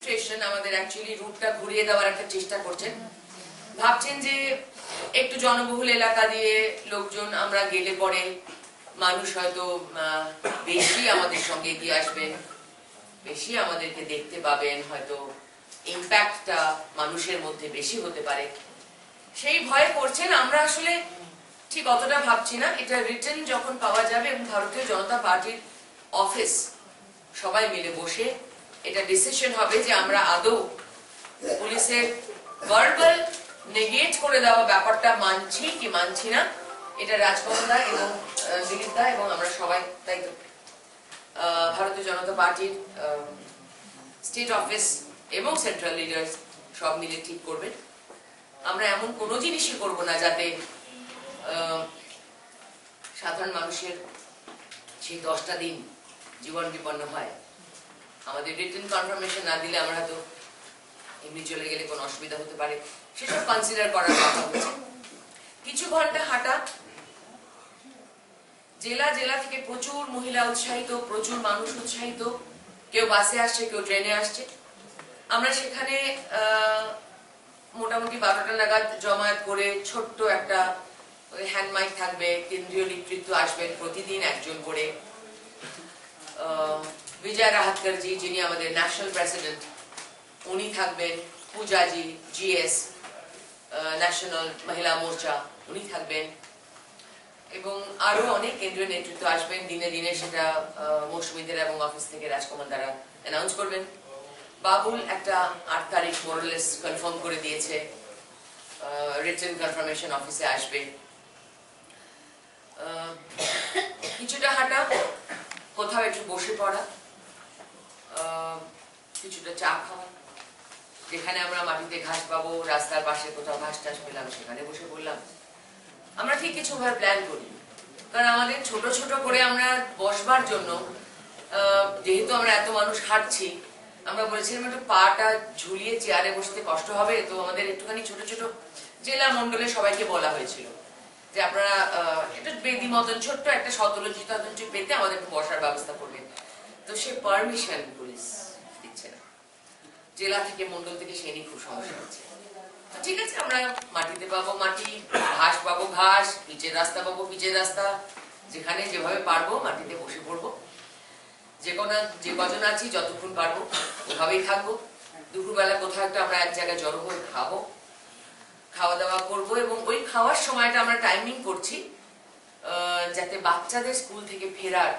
Station আমাদের actually রুটটা ঘুরিয়ে দেওয়ার একটা চেষ্টা করছেন, ভাবছেন যে একটু জনবহুল এলাকা দিয়ে লোকজন আমরা গেলে পরে মানুষ হয়তো বেশি আমাদের সঙ্গে এগিয়ে আসবেন, বেশি আমাদেরকে দেখতে পাবেন, হয়তো ইম্প্যাক্টটা মানুষের মধ্যে বেশি হতে পারে, সেই ভয়ে করছেন। আমরা আসলে ঠিক অতটা ভাবছি না। এটা রিটেন যখন পাওয়া যাবে এবং ভারতীয় জনতা পার্টির অফিস সবাই মিলে বসে এটা ডিসিশন হবে যে আমরা আদৌ পুলিশের ভার্বাল নেগেট করে দেওয়া ব্যাপারটা মানছি কি মানছি না। এটা রাজকমল দা এবং দিলীপ দা এবং আমরা সবাই, তাই তো ভারতীয় জনতা পার্টির স্টেট অফিস এবং সেন্ট্রাল লিডার্স সব মিলে ঠিক করবেন। আমরা এমন কোনো জিনিসই করব না যাতে সাধারণ মানুষের সেই 10টা দিন জীবন বিপন্ন হয়। আমাদের রিটেন কনফার্মেশন না দিলে আমরা হয়তো এমনি চলে গেলে কোনো অসুবিধা হতে পারে, সেসব কনসিডার করার কথা হচ্ছে। কিছু ঘন্টা হাঁটা, জেলা জেলা থেকে প্রচুর মহিলা উৎসাহিত, প্রচুর মানুষ উৎসাহিত, কেউ বাসে আসছে, কেউ ট্রেনে আসছে। আমরা সেখানে মোটামুটি 12টা নাগাদ জমায়েত করে ছোট্ট একটা হ্যান্ড মাইক থাকবে, কেন্দ্রীয় নেতৃত্ব আসবেন প্রতিদিন একজন করে। বিজয় রাহাতকরজি যিনি আমাদের ন্যাশনাল প্রেসিডেন্ট উনি থাকবেন, পূজাজি জিএস ন্যাশনাল মহিলা মোর্চা উনি থাকবেন, এবং আরো অনেক কেন্দ্রীয় নেতৃত্ব আসবেন। দিনে দিনে সেটা মৌসুমীদের এবং অফিস থেকে রাজকমল দ্বারা অ্যানাউন্স করবেন। বাবুল একটা 8 তারিখ মোরলেস কনফার্ম করে দিয়েছে, রিটেন কনফার্মেশন অফিসে আসবে। কিছুটা হাঁটা, কোথাও একটু বসে পড়া, কিছুটা চা খাওয়া, যেখানে আমরা মাটিতে ঘাস পাবো, রাস্তার পাশে কোথাও ঘাস টাস পেলাম সেখানে বসে পড়লাম। আমরা ঠিক কিছু ভাবে প্ল্যান করি, কারণ আমাদের ছোট ছোট করে আমরা বসবার জন্য, যেহেতু আমরা এত মানুষ হাঁটছি, আমরা বলেছিলাম একটু পাটা ঝুলিয়ে চেয়ারে বসতে কষ্ট হবে, তো আমাদের একটুখানি ছোট ছোট জেলা মন্ডলে সবাইকে বলা হয়েছিল যে আপনারা একটু বেদি মতন ছোট্ট একটা শতরঞ্জি পেতে আমাদের বসার ব্যবস্থা করবেন। তো সে পারমিশন পুলিশ দিচ্ছে না, জেলা থেকে মন্ডল থেকে সে নিয়ে খুব সমস্যা হচ্ছে। ঠিক আছে, আমরা মাটিতে পাবো মাটি, ঘাস পাবো ঘাস, পিচের রাস্তা পাবো পিচের রাস্তা, যেখানে যেভাবে পারবো মাটিতে বসে পড়বো। যে কজন আছি যতক্ষণ পারবো ওভাবেই থাকবো। দুপুরবেলা কোথাও একটা আমরা এক জায়গায় জড়ো হয়ে খাবো, খাওয়া দাওয়া করবো, এবং ওই খাওয়ার সময়টা আমরা টাইমিং করছি যাতে বাচ্চাদের স্কুল থেকে ফেরার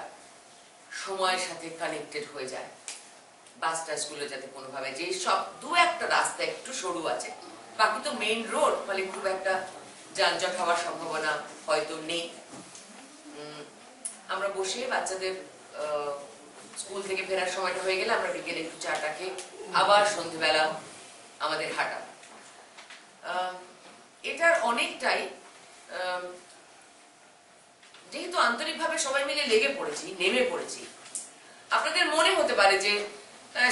সময়ের সাথে কানেক্টেড হয়ে যায়। বাস টাসগুলো যাতে কোনোভাবে, যে সব 2-একটা রাস্তা একটু সরু আছে, বাকি তো মেইন রোড, ফলে খুব একটা যানজট হওয়ার সম্ভাবনা হয়তো নেই। আমরা বসে বাচ্চাদের স্কুল থেকে ফেরার সময়টা হয়ে গেলে আমরা বিকেলে একটু চাটা খেয়ে আবার সন্ধ্যেবেলা আমাদের হাঁটা। এটার অনেকটাই যেহেতু আন্তরিকভাবে সবাই মিলে লেগে পড়েছি, নেমে পড়েছি। আপনাদের মনে হতে পারে যে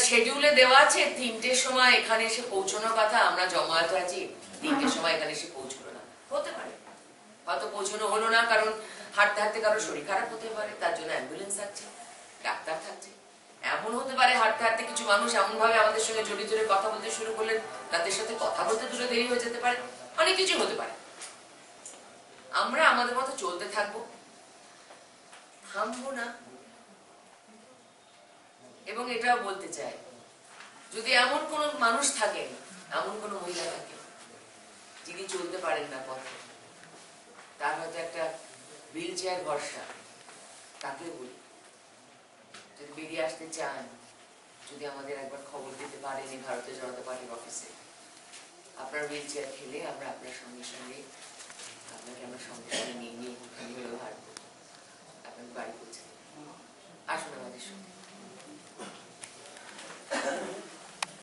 শিডিউলে দেওয়া আছে 3টের সময় এখানে এসে পৌঁছানোর কথা, আমরা জমায়েত আছি 3টের সময় এখানে এসে পৌঁছলো না। হতে পারে হয়তো পৌঁছানো হলো না, কারণ হাঁটতে হাঁটতে কারো শরীর খারাপ হতে পারে, তার জন্য অ্যাম্বুলেন্স থাকছে, ডাক্তার থাকছে। এমন হতে পারে হাঁটতে হাঁটতে কিছু মানুষ এমন ভাবে আমাদের সঙ্গে জড়িয়ে জড়িয়ে কথা বলতে শুরু করলেন, তাদের সাথে কথা বলতে দূরে দেরি হয়ে যেতে পারে, অনেক কিছু হতে পারে। আমরা আমাদের মতো চলতে থাকবো, থামবো না। এবং এটাও বলতে চাই, যদি এমন কোন মানুষ থাকেন, এমন কোন মহিলা থাকেন যিনি চলতে পারেন না পথে, তার হয়তো একটা হুইল চেয়ার ভরসা, তাকেও বলি যদি বেরিয়ে আসতে চান, যদি আমাদের একবার খবর দিতে পারেন এই ভারতীয় জনতা পার্টির অফিসে, আপনার হুইল চেয়ার খেলে আমরা আপনার সঙ্গে সঙ্গে আপনাকে আমরা সঙ্গে সঙ্গে নিয়ে নিয়ে